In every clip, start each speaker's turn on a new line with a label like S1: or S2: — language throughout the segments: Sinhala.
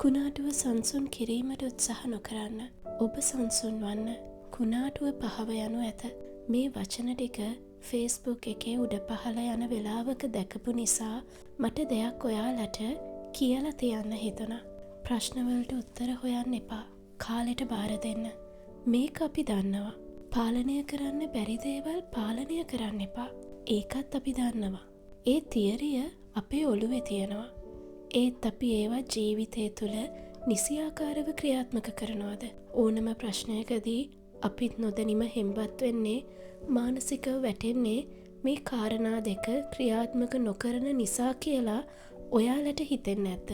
S1: කුණාටුව සංසුන් කිරීමට උත්සාහ නොකරන්න. ඔබ සංසුන් වන්න. කුණාටුව පහව යනු ඇත. මේ වචන ටික ෆේස්බුක් එකේ උඩ පහළ යන වෙලාවක දැකපු නිසා මට දෙයක් ඔයාලට කියලා තියන්න හිතුණා. ප්‍රශ්නවලට උත්තර හොයන්න එපා. කාලෙට බාර දෙන්න. මේක අපි දන්නවා. පාලනය කරන්න බැරි දේවල් පාලනය කරන්න එපා. ඒකත් අපි දන්නවා. ඒ තියරිය අපේ ඔළුවේ තියෙනවා. ඒත් අපි ඒවා ජීවිතය තුළ නිසියාකාරව ක්‍රියාත්මක කරනවාද? ඕනම ප්‍රශ්නයකදී අපිත් නොදැනීම හෙම්බත් වෙන්නේ මානසිකව වැටෙන්නේ මේ කාරණා දෙක ක්‍රියාත්මක නොකරන නිසා කියලා ඔයාලට හිතෙන්නේ නැද්ද?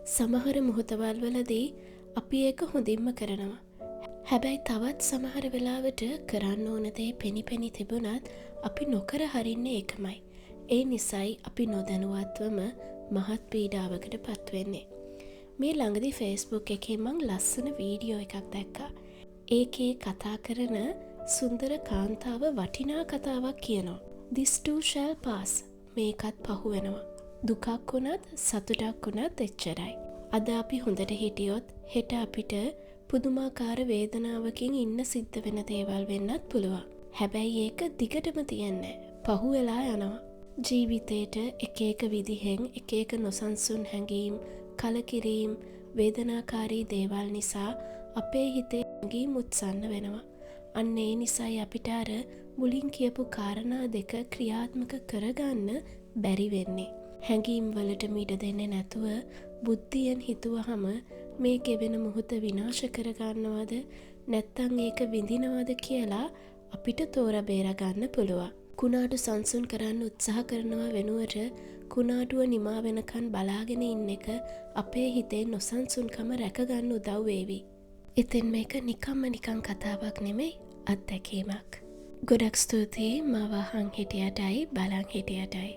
S1: සමහර මොහොතවල් වලදී අපි ඒක හොඳින්ම කරනවා. හැබැයි තවත් සමහර වෙලාවට කරන්න ඕන දේ පෙනි තිබුණත් අපි නොකර හරින්නේ ඒකමයි. ඒ නිසායි අපි නොදැනුවත්වම මහත් පීඩාවකට පත්වෙන්නේ. මේ ළඟදී ෆේස්බුක් එකේ මං ලස්සන වීඩියෝ එකක් දැක්කා. ඒකේ කතා කරන සුන්දර කාන්තාව වටිනා කතාවක් කියනවා. This too shall pass. මේකත් පහු වෙනවා. දුකක් වුණත් සතුටක් වුණත් එච්චරයි. අද අපි හොඳට හිටියොත් හෙට අපිට පුදුමාකාර වේදනාවකින් ඉන්න සිද්ධ වෙන දේවල් වෙන්නත් පුළුවන්. හැබැයි ඒක දිගටම තියන්නේ. පහු වෙලා යනවා. ජීවිතේට එක එක විදිහෙන් එක එක නොසන්සුන් හැඟීම්, කලකිරීම්, වේදනාකාරී දේවල් නිසා අපේ හිතේ හැඟීම් උත්සන්න වෙනවා. අන්න ඒ නිසායි අපිට අර මුලින් කියපු කාරණා දෙක ක්‍රියාත්මක කරගන්න බැරි වෙන්නේ. හැඟීම් වලට මිඩ දෙන්නේ නැතුව බුද්ධියෙන් හිතුවහම මේ ගෙවෙන මොහොත විනාශ කරගන්නවද නැත්තම් ඒක විඳිනවද කියලා අපිට තෝරා බේරා ගන්න පුළුවන්. කුණාටු සංසුන් කරන්න උත්සාහ කරනවා වෙනුවට කුණාටුව නිමා වෙනකන් බලාගෙන ඉන්න එක අපේ හිතේ නොසන්සුන්කම රැකගන්න උදව් වේවි. ඉතින් මේක නිකන් කතාවක් නෙමෙයි, අත්දැකීමක්. ගොඩක් ස්තුතියි මාව අහන් හිටියටයි බලන් හිටියටයි.